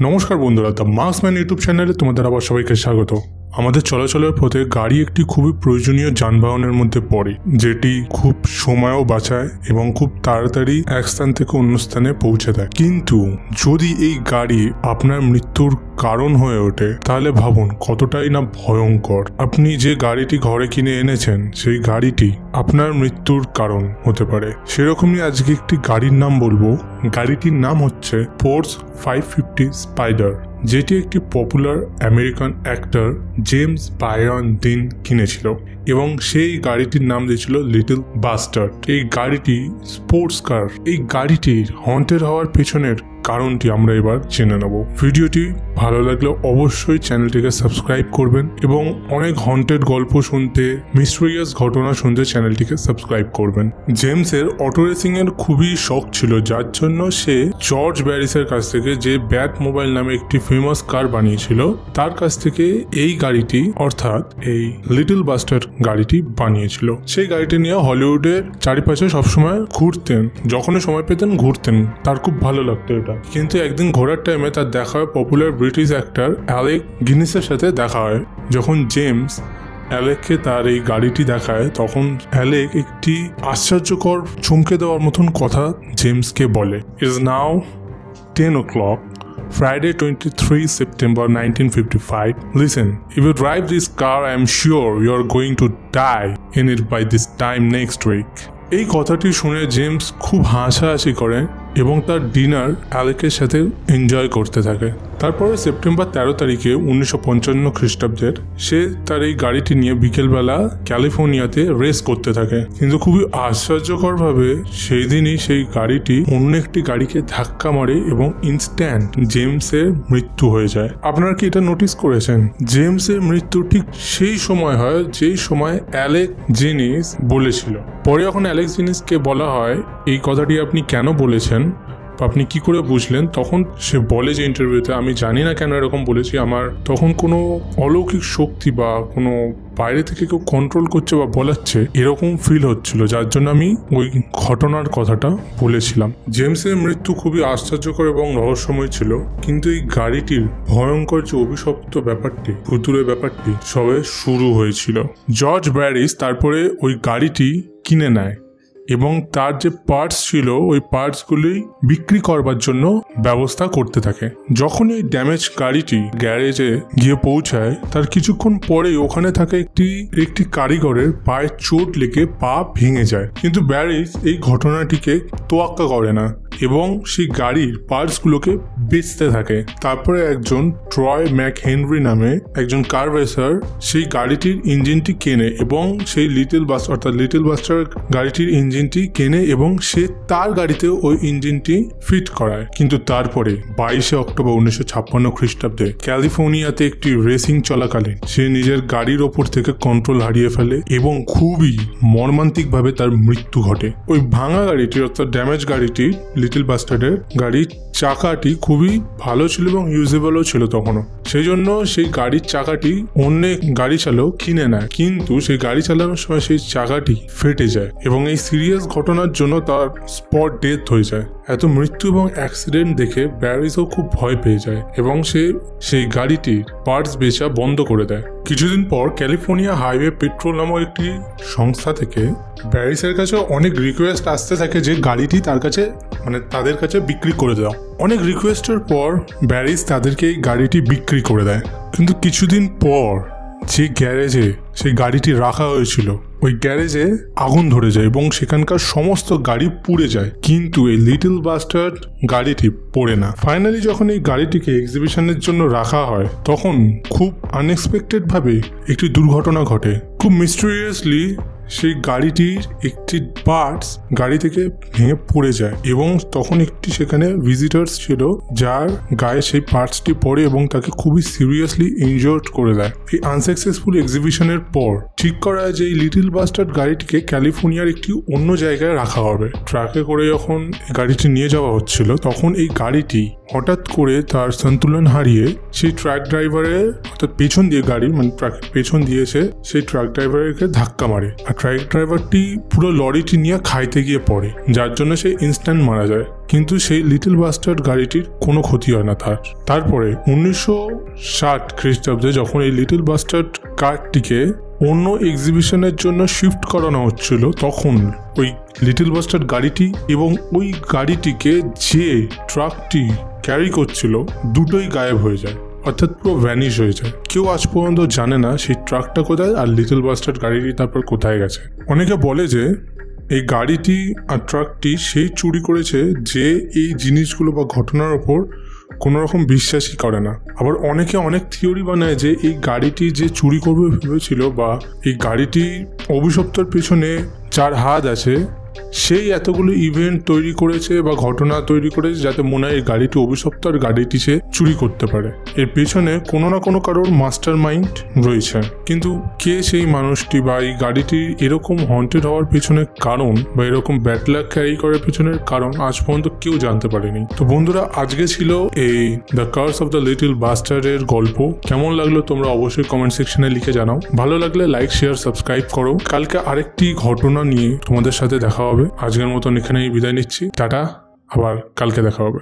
নমস্কার বন্ধুরা, the marksman YouTube চ্যানেলে তোমাদের আবার সবাইকে স্বাগত। আমাদের চলাচলের পথে গাড়ি একটি খুবই প্রয়োজনীয় যানবাহনের মধ্যে পড়ে, যেটি খুব সময়ও বাঁচায় এবং খুব তাড়াতাড়ি এক স্থান থেকে অন্য স্থানে পৌঁছে দেয়। কিন্তু যদি এই গাড়ি আপনার মৃত্যুর কারণ হয়ে ওঠে, তাহলে ভাবুন কতটাই না ভয়ঙ্কর। আপনি যে গাড়িটি ঘরে কিনে এনেছেন, সেই গাড়িটি আপনার মৃত্যুর কারণ হতে পারে। সেরকমই আজকে একটি গাড়ির নাম বলবো। গাড়িটির নাম হচ্ছে পোর্স 550 স্পাইডার, যেটি একটি popular American actor James Byron dean কিনেছিল এবং সেই গাড়িটির নাম দিয়েছিল লিটল বাস্টার্ড। এই গাড়িটি স্পোর্টস কার। এই গাড়িটির হন্টেড হওয়ার পেছনের কারণটি আমরা এবার জেনে নেব। ভিডিওটি ভালো লাগলে অবশ্যই চ্যানেলটিকে সাবস্ক্রাইব করবেন এবং অনেক হন্টেড গল্প শুনতে, মিস্টেরিয়াস ঘটনা শুনতে চ্যানেলটিকে সাবস্ক্রাইব করবেন। জেমসের অটো রেসিং এর খুবই শখ ছিল, যার জন্য সে জর্জ ব্যারিসের কাছ থেকে, যে ব্যাট মোবাইল নামে একটি ফেমাস কার বানিয়েছিল, তার কাছ থেকে এই গাড়িটি অর্থাৎ এই লিটল বাস্টার্ড গাড়িটি বানিয়েছিল। সেই গাড়িটি নিয়ে হলিউডের চারিপাশে সবসময় ঘুরতেন, যখনই সময় পেতেন ঘুরতেন, তার খুব ভালো লাগতো এটা। কিন্তু একদিন ঘোরার টাইমে তার দেখা হয় পপুলার ব্রিটিশ অ্যাক্টর অ্যালেক গিনিসের সাথে দেখা হয়। যখন জেমস অ্যালেককে তার এই গাড়িটি দেখায়, তখন অ্যালেক একটি আশ্চর্যকর চমকে দেওয়ার মতন কথা জেমসকে বলে। Is now 10 o'clock, Friday 23 September 1955. Listen, if you drive this car, I am sure you are going to die in it by this time next week. এই কথাটি শুনে জেমস খুব হাসাহাসি করে এবং তার ডিনার অ্যালেকের সাথে এনজয় করতে থাকে। তারপরে সেপ্টেম্বর 13 তারিখে 1955 খ্রিস্টাব্দের সে তার এই গাড়িটি নিয়ে বিকেলবেলা ক্যালিফোর্নিয়াতে রেস করতে থাকে। কিন্তু খুবই আশ্চর্যকরভাবে সেই দিনই সেই গাড়িটি অন্য একটি গাড়িকে ধাক্কা মারে এবং ইনস্ট্যান্ট জেমসের মৃত্যু হয়ে যায়। আপনারা কি এটা নোটিস করেছেন? জেমসের মৃত্যু ঠিক সেই সময় হয় যেই সময় অ্যালেক জিনিস বলেছিল। পরে যখন অ্যালেক জিনিসকে বলা হয় এই কথাটি আপনি কেন বলেছেন, আপনি কি করে বুঝলেন, তখন সে বলে যে ইন্টারভিউতে, আমি জানি না কেন এরকম বলেছি, আমার তখন কোনো অলৌকিক শক্তি বা কোনো বাইরে থেকে কেউ কন্ট্রোল করছে বা বলাচ্ছে এরকম ফিল হচ্ছিল, যার জন্য আমি ওই ঘটনার কথাটা বলেছিলাম। জেমসের মৃত্যু খুবই আশ্চর্যকর এবং রহস্যময় ছিল, কিন্তু এই গাড়িটির ভয়ঙ্কর যে অভিশপ্ত ব্যাপারটি, ভুতুড়ে ব্যাপারটি সবে শুরু হয়েছিল। জর্জ ব্যারিস তারপরে ওই গাড়িটি কিনে নেয় এবং তার যে পার্টস ছিল ওই পার্টসগুলি বিক্রি করবার জন্য ব্যবস্থা করতে থাকে। যখন এই ড্যামেজ গাড়িটি গ্যারেজে গিয়ে পৌঁছায়, তার কিছুক্ষণ পরে ওখানে থাকা একটি কারিগরের পায়ে চোট লেগে পা ভেঙে যায়। কিন্তু ব্যারিস এই ঘটনাটিকে তোয়াক্কা করে না এবং সেই গাড়ির পার্টসগুলোকে বেচতে থাকে। তারপরে একজন ট্রয় ম্যাক হেনরি নামে একজন কার রেসার সেই গাড়িটির ইঞ্জিনটি কেনে এবং সেই লিটল বাস্টার গাড়িটির ইঞ্জিনটি কেনে এবং সে তার গাড়িতে ওই ইঞ্জিনটি ফিট করায়। কিন্তু তারপরে 22 অক্টোবর 1956 খ্রিস্টাব্দে ক্যালিফোর্নিয়াতে একটি রেসিং চলাকালীন সে নিজের গাড়ির ওপর থেকে কন্ট্রোল হারিয়ে ফেলে এবং খুবই মর্মান্তিকভাবে তার মৃত্যু ঘটে। ওই ভাঙা গাড়িটি অর্থাৎ ড্যামেজ গাড়িটি, লিটল বাস্টার্ডের গাড়ির চাকাটি খুবই ভালো ছিল এবং ইউজেবলও ছিল তখনও। সেই জন্য সেই গাড়ির চাকাটি অন্য গাড়ি চালক কিনে নেয়, কিন্তু সেই গাড়ি চালানোর সময় সেই চাকাটি ফেটে যায় এবং এই সিরিয়াস ঘটনার জন্য তার স্পট ডেথ হয়ে যায়। এত মৃত্যু এবং অ্যাক্সিডেন্ট দেখে ব্যারিসও খুব ভয় পেয়ে যায় এবং সে সেই গাড়িটির পার্টস বেচা বন্ধ করে দেয়। কিছুদিন পর ক্যালিফোর্নিয়া হাইওয়ে পেট্রোল নামক একটি সংস্থা থেকে ব্যারিসের কাছে অনেক রিকোয়েস্ট আসতে থাকে যে গাড়িটি তার কাছে তাদের কাছে বিক্রি করে দাও। অনেক রিকোয়েস্টের পর ব্যারিস তাদেরকে এই গাড়িটি বিক্রি করে দেয়। কিন্তু কিছুদিন পর যে গ্যারেজে সেই গাড়িটি রাখা হয়েছিল, ওই গ্যারেজে আগুন ধরে যায় এবং সেখানকার সমস্ত গাড়ি পুড়ে যায়, কিন্তু এই লিটল বাস্টার্ড গাড়িটি পড়ে না। ফাইনালি যখন এই গাড়িটিকে এক্সিবিশনের জন্য রাখা হয়, তখন খুব আনএক্সপেক্টেড ভাবে একটি দুর্ঘটনা ঘটে। খুব মিস্টেরিয়াসলি সেই গাড়িটির একটি পার্টস গাড়ি থেকে ভেঙে পড়ে যায় এবং তখন একটি সেখানে ভিজিটার্স ছিল যার গায়ে সেই পার্টসটি পড়ে এবং তাকে খুবই সিরিয়াসলি ইনজোর্ড করে দেয়। এই আনসাকসেসফুল এক্সিবিশনের পর ঠিক করা হয় যে এই লিটল বাস্টার্ড গাড়িটিকে ক্যালিফোর্নিয়ার একটি অন্য জায়গায় রাখা হবে। ট্রাকে করে যখন গাড়িটি নিয়ে যাওয়া হচ্ছিল, তখন এই গাড়িটি হঠাৎ করে তার সন্তুলন হারিয়ে সেই ট্রাক ড্রাইভারের অর্থাৎ পেছন দিয়ে গাড়ি মানে ট্রাকের পেছন দিয়ে সেই ট্রাক ড্রাইভারকে ধাক্কা মারে, আর ট্রাক ড্রাইভারটি পুরো লরিটি নিয়ে খাইতে গিয়ে পড়ে, যার জন্য সে ইনস্ট্যান্ট মারা যায়। কিন্তু সেই লিটল বাস্টার্ড গাড়িটির কোনো ক্ষতি হয় না তারপরে 1960 খ্রিস্টাব্দে যখন এই লিটল বাস্টার্ড কারটিকে অন্য এক্সিবিশনের জন্য শিফট করানো হচ্ছিল, তখন ওই লিটল বাস্টার্ড গাড়িটি এবং ওই গাড়িটিকে যে ট্রাকটি ক্যারি করছিল দুটোই গায়েব হয়ে যায়, অর্থাৎ পুরো ভ্যানিশ হয়ে যায়। কেউ আজ পর্যন্ত জানে না সেই ট্রাকটা কোথায় আর লিটল বাস্টার্ড গাড়িটি তারপর কোথায় গেছে। অনেকে বলে যে এই গাড়িটি আর ট্রাকটি সেই চুরি করেছে যে এই জিনিসগুলো বা ঘটনার ওপর কোনো রকম বিশ্বাসই করে না। আবার অনেকে অনেক থিওরি বানায় যে এই গাড়িটি যে চুরি করবে ভেবেছিল বা এই গাড়িটি অভিশপ্তর পেছনে যার হাত আছে সেই এতগুলো ইভেন্ট তৈরি করেছে বা ঘটনা তৈরি করেছে যাতে মনে হয় এই গাড়িটি অভিশপ্ত আর গাড়িটি সে চুরি করতে পারে। এর পেছনে কোনো না কোনো কারোর মাস্টার মাইন্ড রয়েছে, কিন্তু কে সেই মানুষটি বা এই গাড়িটি এরকম হন্টেড হওয়ার পেছনে কারণ বা এরকম ব্যাড লাক ক্যারি করার পেছনের কারণ আজ পর্যন্ত কেউ জানতে পারেনি। তো বন্ধুরা, আজকে ছিল এই the curse of the little বাস্টার্ডের গল্প। কেমন লাগলো তোমরা অবশ্যই কমেন্ট সেকশনে লিখে জানাও। ভালো লাগলে লাইক, শেয়ার, সাবস্ক্রাইব করো। কালকে আরেকটি ঘটনা নিয়ে তোমাদের সাথে দেখা হবে। আজকের মতন এখানেই বিদায় নিচ্ছি। টাটা, আবার কালকে দেখা হবে।